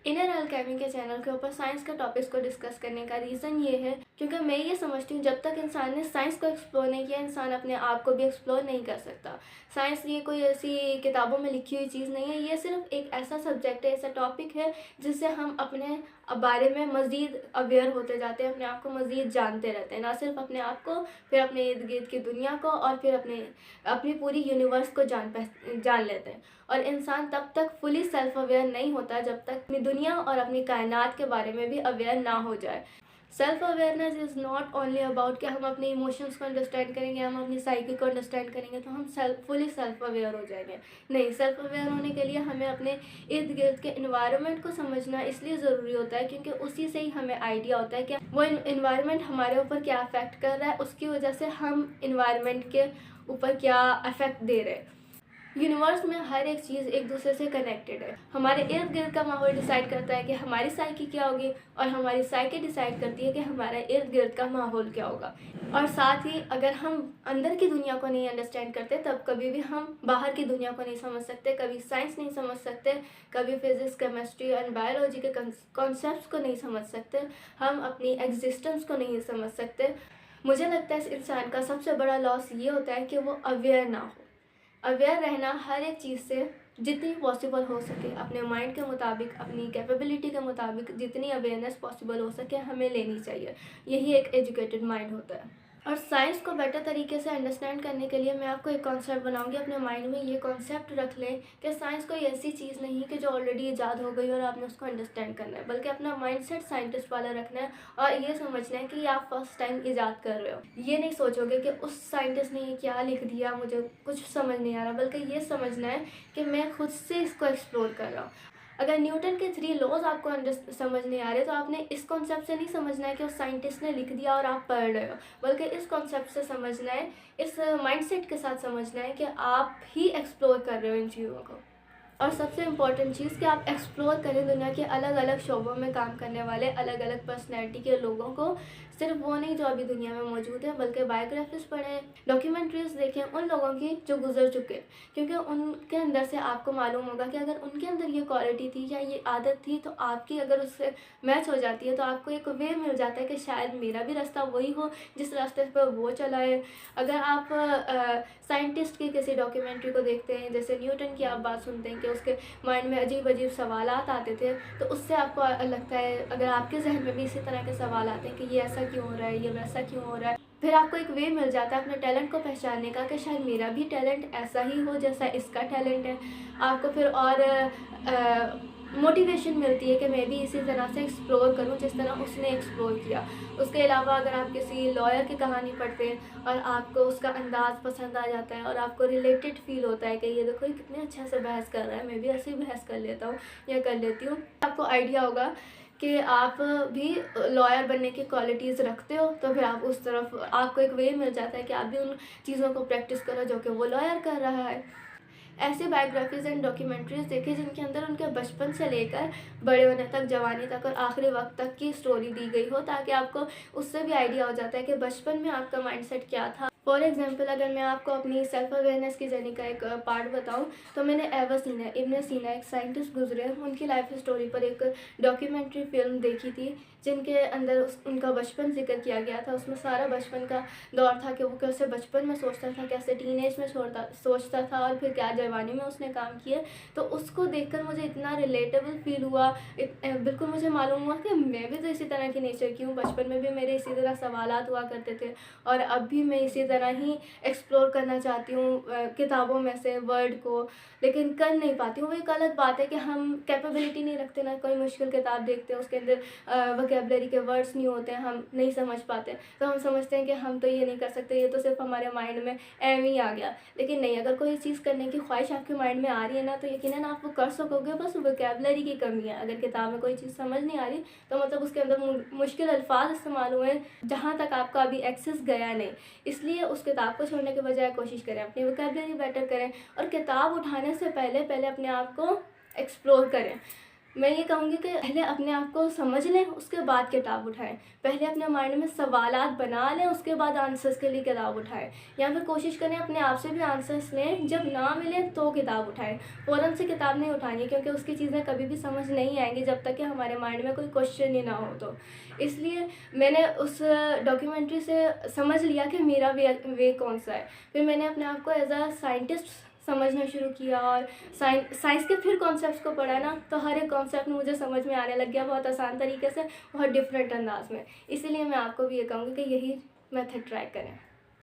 Inner Alchemy के channel के ऊपर साइंस के टॉपिक्स को डिस्कस करने का रीज़न ये है क्योंकि मैं ये समझती हूँ जब तक इंसान ने साइंस को एक्सप्लोर नहीं किया इंसान अपने आप को भी एक्सप्लोर नहीं कर सकता। साइंस ये कोई ऐसी किताबों में लिखी हुई चीज़ नहीं है, ये सिर्फ एक ऐसा सब्जेक्ट है, ऐसा टॉपिक है जिससे हम अपने बारे में मज़ीद अवेयर होते जाते हैं, अपने आप को मज़ीद जानते रहते हैं, ना सिर्फ अपने आप को, फिर अपने इर्द गिर्द की दुनिया को और फिर अपनी पूरी यूनिवर्स को जान लेते हैं। और इंसान तब तक फुली सेल्फ अवेयर नहीं होता जब तक अपनी दुनिया और अपनी कायनात के बारे में भी अवेयर ना हो जाए। Self awareness is not only about कि हम अपने इमोशंस को अंडरस्टैंड करेंगे, हम अपनी साइकी को अंडरस्टैंड करेंगे तो हम फुली सेल्फ अवेयर हो जाएंगे। नहीं, सेल्फ अवेयर होने के लिए हमें अपने इर्द गिर्द के इन्वायरमेंट को समझना इसलिए ज़रूरी होता है क्योंकि उसी से ही हमें आइडिया होता है कि वो इन्वायरमेंट हमारे ऊपर क्या अफेक्ट कर रहा है, उसकी वजह से हम इन्वायरमेंट के ऊपर क्या अफेक्ट दे रहे हैं। यूनिवर्स में हर एक चीज़ एक दूसरे से कनेक्टेड है। हमारे इर्द गिर्द का माहौल डिसाइड करता है कि हमारी साइकी क्या होगी और हमारी साइकी डिसाइड करती है कि हमारा इर्द गिर्द का माहौल क्या होगा। और साथ ही अगर हम अंदर की दुनिया को नहीं अंडरस्टैंड करते तब कभी भी हम बाहर की दुनिया को नहीं समझ सकते, कभी साइंस नहीं समझ सकते, कभी फिज़िक्स, केमिस्ट्री एंड बायोलॉजी के कॉन्सेप्ट्स को नहीं समझ सकते, हम अपनी एग्जिस्टेंस को नहीं समझ सकते। मुझे लगता है इस इंसान का सबसे बड़ा लॉस ये होता है कि वो अवेयर ना हो। अवेयर रहना हर एक चीज़ से जितनी पॉसिबल हो सके, अपने माइंड के मुताबिक, अपनी कैपेबिलिटी के मुताबिक जितनी अवेयरनेस पॉसिबल हो सके हमें लेनी चाहिए। यही एक एजुकेटेड माइंड होता है। और साइंस को बेटर तरीके से अंडरस्टैंड करने के लिए मैं आपको एक कॉन्सेप्ट बनाऊंगी। अपने माइंड में ये कॉन्सेप्ट रख लें कि साइंस कोई ऐसी चीज़ नहीं है कि जो ऑलरेडी ईजाद हो गई और आपने उसको अंडरस्टैंड करना है, बल्कि अपना माइंडसेट साइंटिस्ट वाला रखना है और ये समझना है कि आप फर्स्ट टाइम ईजाद कर रहे हो। ये नहीं सोचोगे कि उस साइंटिस्ट ने ये क्या लिख दिया, मुझे कुछ समझ नहीं आ रहा, बल्कि ये समझना है कि मैं खुद से इसको एक्सप्लोर कर रहा हूँ। अगर न्यूटन के 3 लॉज आपको समझ नहीं आ रहे तो आपने इस कॉन्सेप्ट से नहीं समझना है कि उस साइंटिस्ट ने लिख दिया और आप पढ़ रहे हो, बल्कि इस कॉन्सेप्ट से समझना है, इस माइंडसेट के साथ समझना है कि आप ही एक्सप्लोर कर रहे हो इन चीज़ों को। और सबसे इम्पॉर्टेंट चीज़ कि आप एक्सप्लोर करें दुनिया के अलग अलग शोबों में काम करने वाले अलग अलग पर्सनैलिटी के लोगों को, सिर्फ वो नहीं जो अभी दुनिया में मौजूद है, बल्कि बायोग्राफीज पढ़ें, डॉक्यूमेंट्रीज देखें उन लोगों की जो गुजर चुके, क्योंकि उनके अंदर से आपको मालूम होगा कि अगर उनके अंदर ये क्वालिटी थी या ये आदत थी तो आपकी अगर उससे मैच हो जाती है तो आपको एक वे मिल जाता है कि शायद मेरा भी रास्ता वही हो जिस रास्ते पर वो चला है। अगर आप साइंटिस्ट की किसी डॉक्यूमेंट्री को देखते हैं, जैसे न्यूटन की आप बात सुनते हैं कि उसके माइंड में अजीब अजीब सवालात आते थे, तो उससे आपको लगता है अगर आपके जहन में भी इसी तरह के सवाल आते हैं कि ये ऐसा क्यों हो रहा है, ये वैसा क्यों हो रहा है, फिर आपको एक वे मिल जाता है अपने टैलेंट को पहचानने का कि शायद मेरा भी टैलेंट ऐसा ही हो जैसा इसका टैलेंट है। आपको फिर और मोटिवेशन मिलती है कि मैं भी इसी तरह से एक्सप्लोर करूं जिस तरह उसने एक्सप्लोर किया। उसके अलावा अगर आप किसी लॉयर की कहानी पढ़ते हैं और आपको उसका अंदाज़ पसंद आ जाता है और आपको रिलेटेड फील होता है कि ये देखो ये कितने अच्छे से बहस कर रहा है, मैं भी ऐसे ही बहस कर लेता हूँ या कर लेती हूँ, आपको आइडिया होगा कि आप भी लॉयर बनने की क्वालिटीज़ रखते हो, तो फिर आप उस तरफ आपको एक वे मिल जाता है कि आप भी उन चीज़ों को प्रैक्टिस करो जो कि वो लॉयर कर रहा है। ऐसी बायोग्राफीज़ एंड डॉक्यूमेंट्रीज़ देखिए जिनके अंदर उनके बचपन से लेकर बड़े होने तक, जवानी तक और आखिरी वक्त तक की स्टोरी दी गई हो, ताकि आपको उससे भी आइडिया हो जाता है कि बचपन में आपका माइंडसेट क्या था। फॉर एग्जांपल अगर मैं आपको अपनी सेल्फ अवेयरनेस की जर्नी का एक पार्ट बताऊं तो मैंने एवा सीना, इब्न सीना, एक साइंटिस्ट गुजरे, उनकी लाइफ स्टोरी पर एक डॉक्यूमेंट्री फिल्म देखी थी जिनके अंदर उनका बचपन जिक्र किया गया था। उसमें सारा बचपन का दौर था कि वो कैसे बचपन में सोचता था, कैसे टीनेज में सोचता था और फिर क्या जवानी में उसने काम किए। तो उसको देखकर मुझे इतना रिलेटेबल फील हुआ, बिल्कुल मुझे मालूम हुआ कि मैं भी तो इसी तरह की नेचर की हूँ, बचपन में भी मेरे इसी तरह सवालात हुआ करते थे और अब भी मैं इसी तरह ही एक्सप्लोर करना चाहती हूँ किताबों में से वर्ड को, लेकिन कर नहीं पाती हूँ। वो एक अलग बात है कि हम कैपेबिलिटी नहीं रखते ना, कोई मुश्किल किताब देखते हैं उसके अंदर वोकैबुलरी के वर्ड्स नहीं होते हैं, हम नहीं समझ पाते, तो हम समझते हैं कि हम तो ये नहीं कर सकते, ये तो सिर्फ हमारे माइंड में एम ही आ गया। लेकिन नहीं, अगर कोई चीज़ करने की ख्वाहिश आपके माइंड में आ रही है ना तो यकीनन आप वो कर सकोगे, बस वोकैबुलरी की कमी है। अगर किताब में कोई चीज़ समझ नहीं आ रही तो मतलब उसके अंदर मुश्किल अल्फाज इस्तेमाल हुए जहाँ तक आपका अभी एक्सेस गया नहीं। इसलिए उस किताब को छोड़ने के बजाय कोशिश करें अपनी वोकैबुलरी बेटर करें और किताब उठाने से पहले पहले अपने आप को एक्सप्लोर करें। मैं ये कहूँगी कि पहले अपने आप को समझ लें, उसके बाद किताब उठाएँ। पहले अपने माइंड में सवालात बना लें, उसके बाद आंसर्स के लिए किताब उठाएँ। या फिर कोशिश करें अपने आप से भी आंसर्स लें, जब ना मिलें तो किताब उठाएँ। फ़ौरन से किताब नहीं उठानी, क्योंकि उसकी चीज़ें कभी भी समझ नहीं आएँगी जब तक कि हमारे माइंड में कोई क्वेश्चन ही ना हो तो। इसलिए मैंने उस डॉक्यूमेंट्री से समझ लिया कि मेरा वे कौन-सा है। फिर मैंने अपने आप को एज़ अ साइंटिस्ट समझना शुरू किया, और साइंस के फिर कॉन्सेप्ट्स को पढ़ा ना, तो हर एक कॉन्सेप्ट मुझे समझ में आने लग गया, बहुत आसान तरीके से, बहुत डिफरेंट अंदाज में। इसीलिए मैं आपको भी ये कहूँगी कि यही मेथड ट्राई करें।